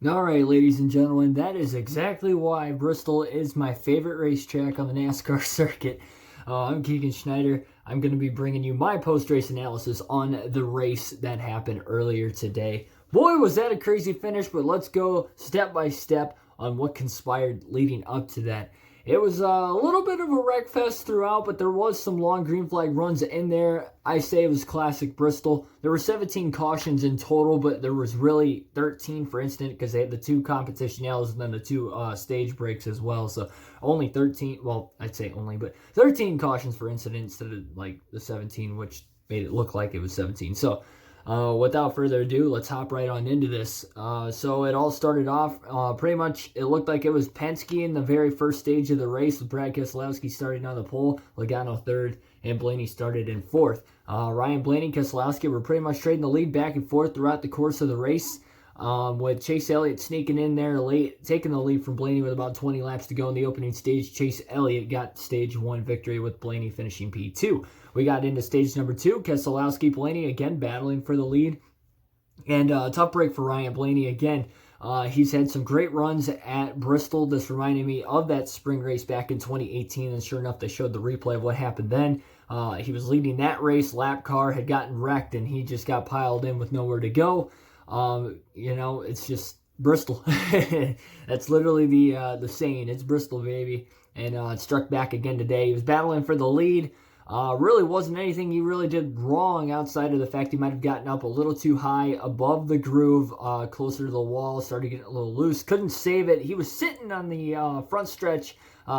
All right, ladies and gentlemen, that is exactly why Bristol is my favorite racetrack on the NASCAR circuit. I'm Keegan Schneider. I'm going to be bringing you my post-race analysis on the race that happened earlier today. Boy, was that a crazy finish, but let's go step by step on what conspired leading up to that. It was a little bit of a wreck fest throughout, but there was some long green flag runs in there. I say it was classic Bristol. There were 17 cautions in total, but there was really 13 for instance because they had the two competition yellows and then the two stage breaks as well. So only 13, well, I'd say only, but 13 cautions for incident instead of like the 17, which made it look like it was 17. So without further ado, let's hop right on into this. So it all started off pretty much, it looked like it was Penske in the very first stage of the race with Brad Keselowski starting on the pole, Logano third, and Blaney started in fourth. Ryan Blaney and Keselowski were pretty much trading the lead back and forth throughout the course of the race. With Chase Elliott sneaking in there late, taking the lead from Blaney with about 20 laps to go in the opening stage. Chase Elliott got stage one victory with Blaney finishing P2. We got into stage number two. Keselowski, Blaney again battling for the lead. And tough break for Ryan Blaney again. He's had some great runs at Bristol. This reminded me of that spring race back in 2018. And sure enough, they showed the replay of what happened then. He was leading that race. Lap car had gotten wrecked and he just got piled in with nowhere to go. It's just Bristol. That's literally the saying. It's Bristol, baby. And it struck back again today. He was battling for the lead. Really wasn't anything he really did wrong outside of the fact he might have gotten up a little too high above the groove, closer to the wall, started getting a little loose. Couldn't save it. He was sitting on the front stretch,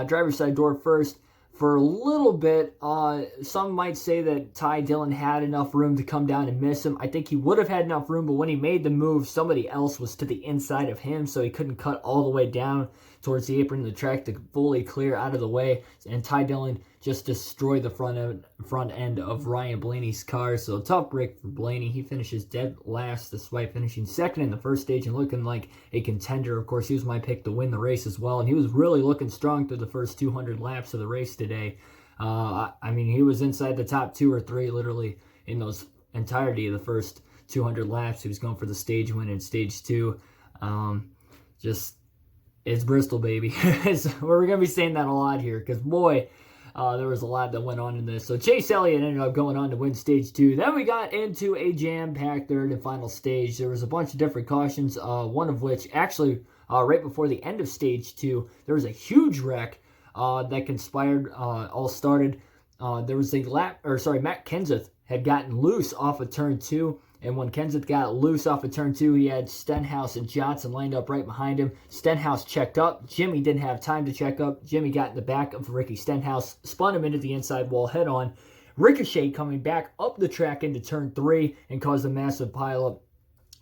driver's side door first for a little bit. Some might say that Ty Dillon had enough room to come down and miss him. I think he would have had enough room, but when he made the move, somebody else was to the inside of him, so he couldn't cut all the way down towards the apron of the track to fully clear out of the way. And Ty Dillon just destroyed the front end of Ryan Blaney's car. So tough break for Blaney. He finishes dead last despite finishing second in the first stage and looking like a contender. Of course, he was my pick to win the race as well. And he was really looking strong through the first 200 laps of the race today. He was inside the top two or three literally in those entirety of the first 200 laps. He was going for the stage win in stage two. It's Bristol, baby. So we're going to be saying that a lot here because, boy, there was a lot that went on in this. So Chase Elliott ended up going on to win stage two. Then we got into a jam-packed third and final stage. There was a bunch of different cautions, one of which actually right before the end of stage two, there was a huge wreck that conspired, all started. There was Matt Kenseth had gotten loose off of turn two. And when Kenseth got loose off of turn two, he had Stenhouse and Johnson lined up right behind him. Stenhouse checked up. Jimmy didn't have time to check up. Jimmy got in the back of Ricky Stenhouse, spun him into the inside wall head on. Ricochet coming back up the track into turn three and caused a massive pileup.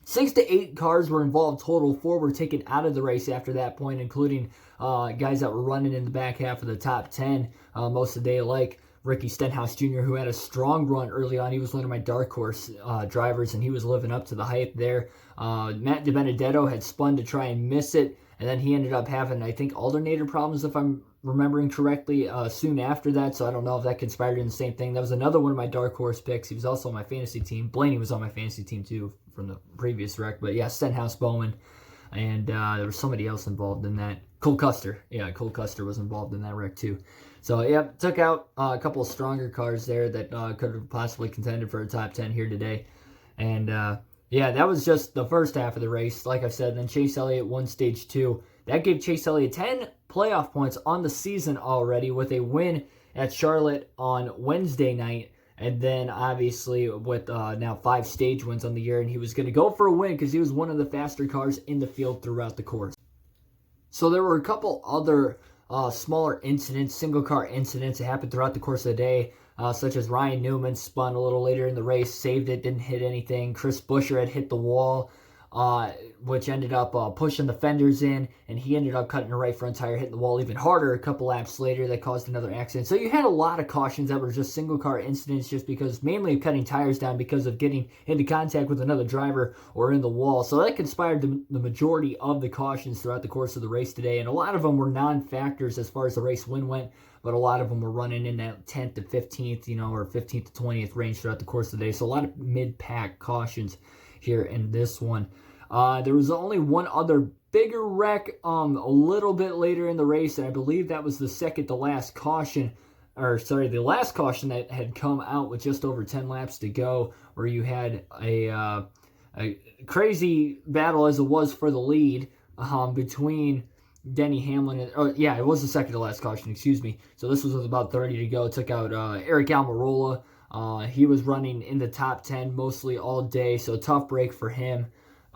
6 to 8 cars were involved total. 4 were taken out of the race after that point, including guys that were running in the back half of the top 10 most of the day, like Ricky Stenhouse Jr., who had a strong run early on. He was one of my dark horse drivers, and he was living up to the hype there. Matt DiBenedetto had spun to try and miss it, and then he ended up having, I think, alternator problems, if I'm remembering correctly, soon after that, so I don't know if that conspired in the same thing. That was another one of my dark horse picks. He was also on my fantasy team. Blaney was on my fantasy team, too, from the previous wreck. But, yeah, Stenhouse, Bowman, and there was somebody else involved in that. Cole Custer. Yeah, Cole Custer was involved in that wreck, too. So, yeah, took out a couple of stronger cars there that could have possibly contended for a top 10 here today. And, yeah, that was just the first half of the race. Like I said, then Chase Elliott won stage two. That gave Chase Elliott 10 playoff points on the season already with a win at Charlotte on Wednesday night. And then, obviously, with now 5 stage wins on the year. And he was going to go for a win because he was one of the faster cars in the field throughout the course. So there were a couple other smaller incidents, single car incidents that happened throughout the course of the day, such as Ryan Newman spun a little later in the race, saved it, didn't hit anything. Chris Buescher had hit the wall, which ended up pushing the fenders in, and he ended up cutting the right front tire, hitting the wall even harder a couple laps later. That caused another accident. So you had a lot of cautions that were just single car incidents, just because mainly of cutting tires down because of getting into contact with another driver or in the wall. So that conspired the majority of the cautions throughout the course of the race today, and a lot of them were non-factors as far as the race win went, but a lot of them were running in that 10th to 15th, or 15th to 20th range throughout the course of the day. So a lot of mid-pack cautions here in this one. There was only one other bigger wreck a little bit later in the race, and I believe that was the second to last caution, or sorry, the last caution that had come out with just over 10 laps to go, where you had a crazy battle as it was for the lead between Denny Hamlin and, yeah, it was the second to last caution, excuse me. So this was with about 30 to go. It took out Eric Almirola. He was running in the top 10 mostly all day, so tough break for him.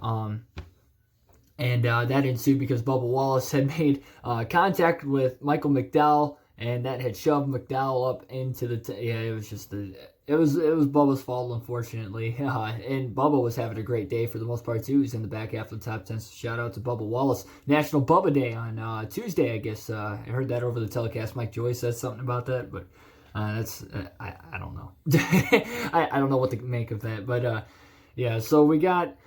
And that ensued because Bubba Wallace had made contact with Michael McDowell, and that had shoved McDowell up into the it was just it was Bubba's fault, unfortunately. And Bubba was having a great day for the most part too. He's in the back half of the top 10. So shout out to Bubba Wallace. National Bubba Day on Tuesday, I guess. I heard that over the telecast. Mike Joy said something about that, but that's I don't know. I don't know what to make of that, but yeah. So we got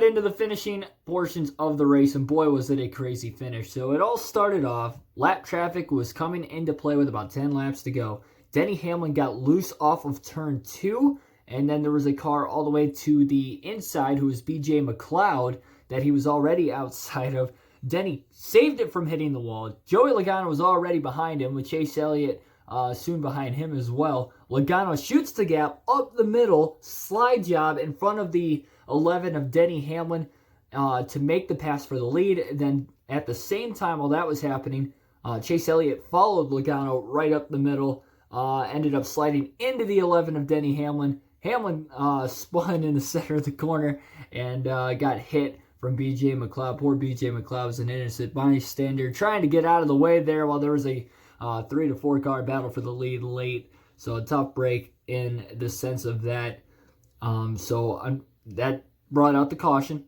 into the finishing portions of the race, and boy, was it a crazy finish. So it all started off, lap traffic was coming into play with about 10 laps to go. Denny Hamlin got loose off of turn 2, and then there was a car all the way to the inside who was BJ McLeod that he was already outside of. Denny saved it from hitting the wall. Joey Logano was already behind him, with Chase Elliott soon behind him as well. Logano shoots the gap up the middle, slide job in front of the 11 of Denny Hamlin to make the pass for the lead. Then at the same time while that was happening, Chase Elliott followed Logano right up the middle, ended up sliding into the 11 of Denny Hamlin. Hamlin spun in the center of the corner and got hit from BJ McLeod. Poor BJ McLeod was an innocent bystander trying to get out of the way there while there was a 3 to 4 car battle for the lead late. So a tough break in the sense of that. That brought out the caution.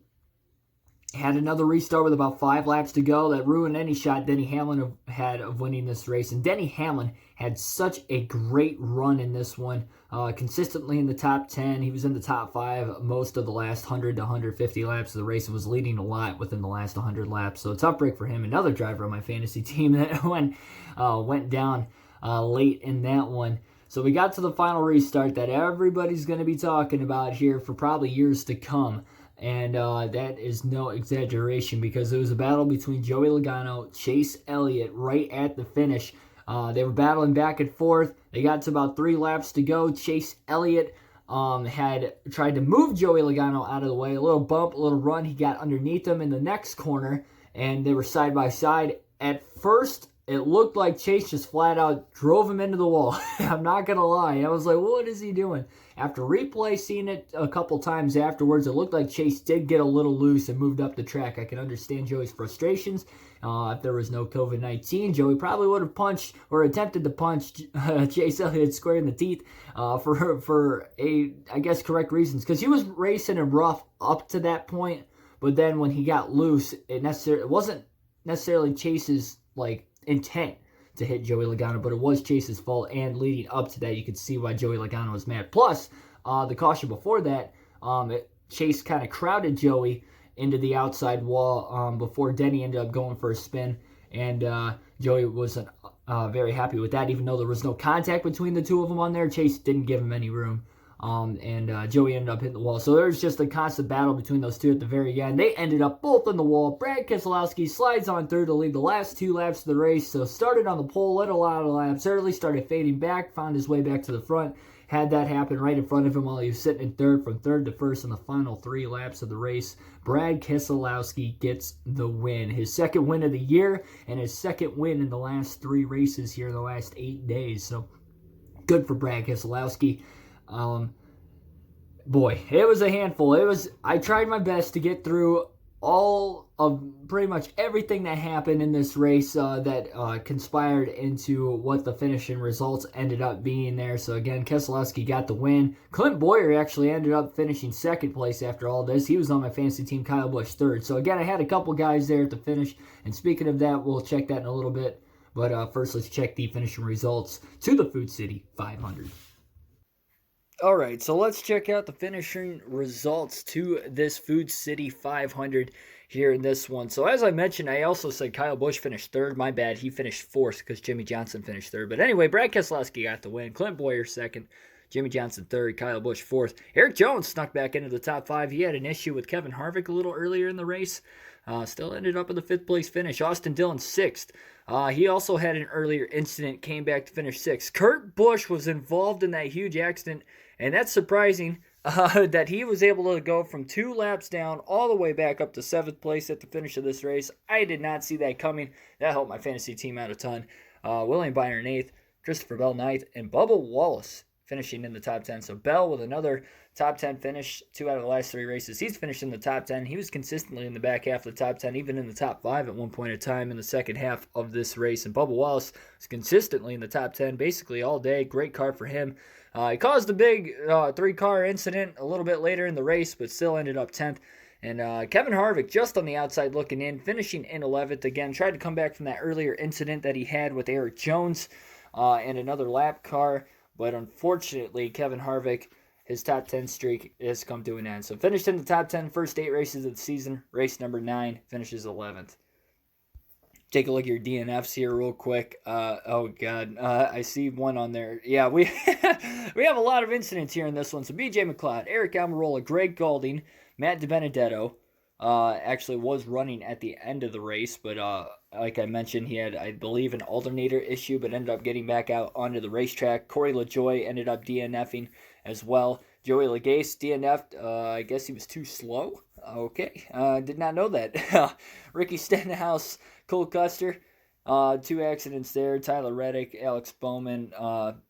Had another restart with about 5 laps to go that ruined any shot Denny Hamlin had of winning this race. And Denny Hamlin had such a great run in this one, consistently in the top 10. He was in the top 5 most of the last 100 to 150 laps of the race and was leading a lot within the last 100 laps. So a tough break for him. Another driver on my fantasy team that went down late in that one. So we got to the final restart that everybody's going to be talking about here for probably years to come. And that is no exaggeration because it was a battle between Joey Logano, Chase Elliott right at the finish. They were battling back and forth. They got to about 3 laps to go. Chase Elliott had tried to move Joey Logano out of the way. A little bump, a little run. He got underneath him in the next corner, and they were side by side. At first, it looked like Chase just flat out drove him into the wall. I'm not going to lie. I was like, what is he doing? After replay, seeing it a couple times afterwards, it looked like Chase did get a little loose and moved up the track. I can understand Joey's frustrations. If there was no COVID-19, Joey probably would have punched or attempted to punch Chase Elliott square in the teeth for I guess, correct reasons. Because he was racing and rough up to that point, but then when he got loose, it wasn't necessarily Chase's intent to hit Joey Logano, but it was Chase's fault, and leading up to that, you could see why Joey Logano was mad. Plus, the caution before that, Chase kind of crowded Joey into the outside wall before Denny ended up going for a spin, and Joey wasn't very happy with that, even though there was no contact between the two of them on there. Chase didn't give him any room. And Joey ended up hitting the wall. So there's just a constant battle between those two at the very end. They ended up both in the wall. Brad Keselowski slides on through to lead the last 2 laps of the race. So started on the pole, led a lot of laps early, started fading back, found his way back to the front. Had that happen right in front of him while he was sitting in third, from third to first in the final 3 laps of the race. Brad Keselowski gets the win. His second win of the year and his second win in the last 3 races here in the last 8 days. So good for Brad Keselowski. Boy, it was a handful. I tried my best to get through all of pretty much everything that happened in this race that conspired into what the finishing results ended up being there. So again, Keselowski got the win. Clint Bowyer actually ended up finishing second place after all this. He was on my fantasy team, Kyle Busch third. So again, I had a couple guys there at the finish. And speaking of that, we'll check that in a little bit. But first, let's check the finishing results to the Food City 500. All right, so let's check out the finishing results to this Food City 500 here in this one. So as I mentioned, I also said Kyle Busch finished third. My bad, he finished fourth because Jimmy Johnson finished third. But anyway, Brad Keselowski got the win. Clint Bowyer second. Jimmy Johnson third, Kyle Busch fourth. Erik Jones snuck back into the top 5. He had an issue with Kevin Harvick a little earlier in the race. Still ended up in the 5th place finish. Austin Dillon 6th. He also had an earlier incident, came back to finish 6th. Kurt Busch was involved in that huge accident, and that's surprising that he was able to go from 2 laps down all the way back up to 7th place at the finish of this race. I did not see that coming. That helped my fantasy team out a ton. William Byron 8th, Christopher Bell 9th, and Bubba Wallace finishing in the top 10. So Bell with another top 10 finish, 2 out of the last 3 races. He's finished in the top 10. He was consistently in the back half of the top 10, even in the top 5 at one point in time in the second half of this race. And Bubba Wallace was consistently in the top 10 basically all day. Great car for him. He caused a big 3-car incident a little bit later in the race, but still ended up 10th. And Kevin Harvick just on the outside looking in, finishing in 11th again. Tried to come back from that earlier incident that he had with Erik Jones and another lap car. But unfortunately, Kevin Harvick, his top 10 streak has come to an end. So finished in the top 10 first 8 races of the season. Race number 9 finishes 11th. Take a look at your DNFs here real quick. Oh, God. I see one on there. Yeah, we we have a lot of incidents here in this one. So B.J. McLeod, Aric Almirola, Greg Gaulding, Matt DiBenedetto actually was running at the end of the race. But like I mentioned, he had, I believe, an alternator issue, but ended up getting back out onto the racetrack. Corey LaJoie ended up DNFing as well. Joey Lagace DNF'd. I guess he was too slow. Okay. Did not know that. Ricky Stenhouse, Cole Custer. 2 accidents there. Tyler Reddick, Alex Bowman.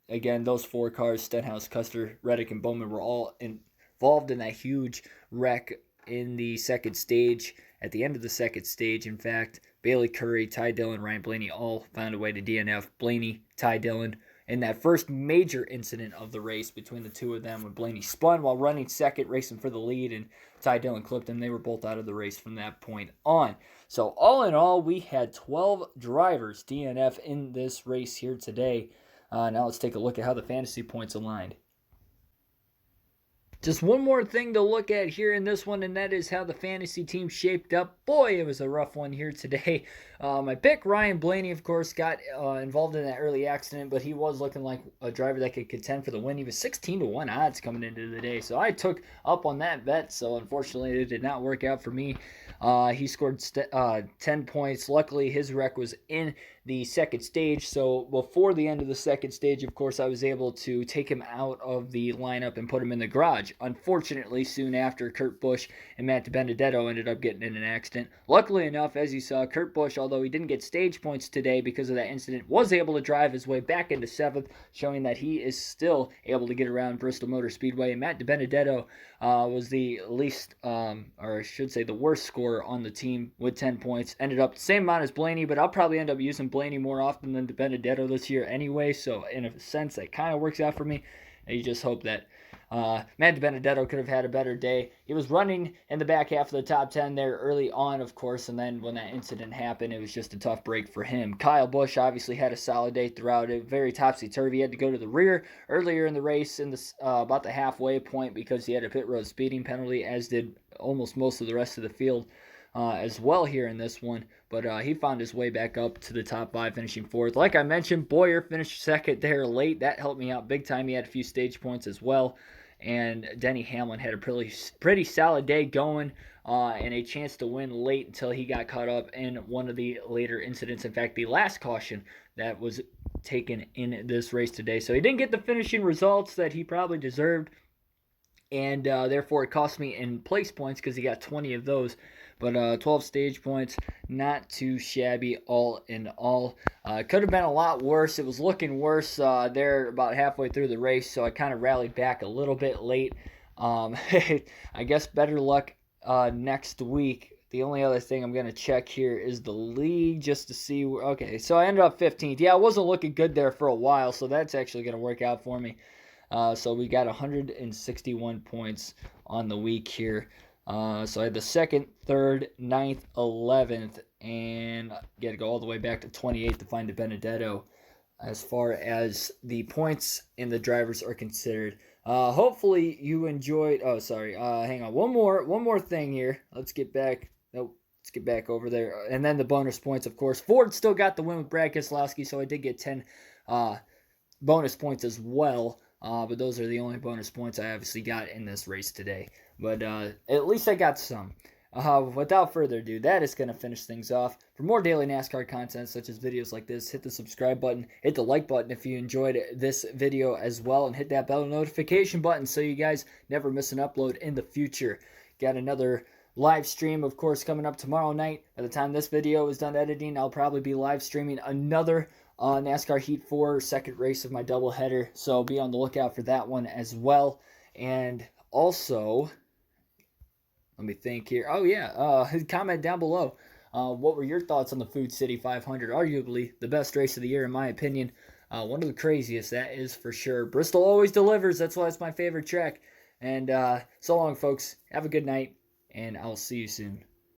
Again, those 4 cars, Stenhouse, Custer, Reddick, and Bowman, were all involved in that huge wreck in the second stage. At the end of the second stage, in fact, Bailey Curry, Ty Dillon, Ryan Blaney all found a way to DNF. Blaney, Ty Dillon, in that first major incident of the race between the two of them, when Blaney spun while running second, racing for the lead, and Ty Dillon clipped him. They were both out of the race from that point on. So all in all, we had 12 drivers DNF in this race here today. Now let's take a look at how the fantasy points aligned. Just one more thing to look at here in this one, and that is how the fantasy team shaped up. Boy, it was a rough one here today. My pick, Ryan Blaney, of course, got involved in that early accident, but he was looking like a driver that could contend for the win. He was 16-1 odds coming into the day, so I took up on that bet, so unfortunately it did not work out for me. He scored 10 points. Luckily, his wreck was in the second stage, so before the end of the second stage, of course, I was able to take him out of the lineup and put him in the garage. Unfortunately, soon after, Kurt Busch and Matt DiBenedetto ended up getting in an accident. Luckily enough, as you saw, Kurt Busch, although he didn't get stage points today because of that incident, was able to drive his way back into 7th, showing that he is still able to get around Bristol Motor Speedway. And Matt DiBenedetto was the least, or I should say the worst scorer on the team with 10 points. Ended up the same amount as Blaney, but I'll probably end up using Blaney more often than DiBenedetto this year anyway, so in a sense that kind of works out for me. And you just hope that Matt DiBenedetto could have had a better day. He was running in the back half of the top 10 there early on, of course, and then when that incident happened, it was just a tough break for him. Kyle Busch obviously had a solid day throughout it, very topsy-turvy. He had to go to the rear earlier in the race in the, about the halfway point because he had a pit road speeding penalty, as did almost most of the rest of the field as well here in this one. But he found his way back up to the top 5, finishing 4th. Like I mentioned, Boyer finished 2nd there late. That helped me out big time. He had a few stage points as well. And Denny Hamlin had a pretty solid day going and a chance to win late until he got caught up in one of the later incidents. In fact, the last caution that was taken in this race today. So he didn't get the finishing results that he probably deserved. And therefore it cost me in place points because he got 20 of those. But 12 stage points, not too shabby all in all. Could have been a lot worse. It was looking worse there about halfway through the race, so I kind of rallied back a little bit late. I guess better luck next week. The only other thing I'm going to check here is the league just to see. Okay, so I ended up 15th. Yeah, I wasn't looking good there for a while, so that's actually going to work out for me. So we got 161 points on the week here. So I had the 2nd, 3rd, 9th, 11th, and got to go all the way back to 28th to find DiBenedetto as far as the points in the drivers are considered. Hopefully you enjoyed. Oh, sorry. Hang on. One more thing here. Let's get back. Nope. Let's get back over there. And then the bonus points, of course. Ford still got the win with Brad Keselowski, so I did get 10 bonus points as well. But those are the only bonus points I obviously got in this race today. But at least I got some. Without further ado, that is going to finish things off. For more daily NASCAR content, such as videos like this, hit the subscribe button, hit the like button if you enjoyed this video as well, and hit that bell notification button so you guys never miss an upload in the future. Got another live stream, of course, coming up tomorrow night. By the time this video is done editing, I'll probably be live streaming another NASCAR Heat 4 second race of my doubleheader, so be on the lookout for that one as well. And also, let me think here. Oh, yeah. Comment down below. What were your thoughts on the Food City 500? Arguably the best race of the year, in my opinion. One of the craziest, that is for sure. Bristol always delivers. That's why it's my favorite track. And so long, folks. Have a good night, and I'll see you soon.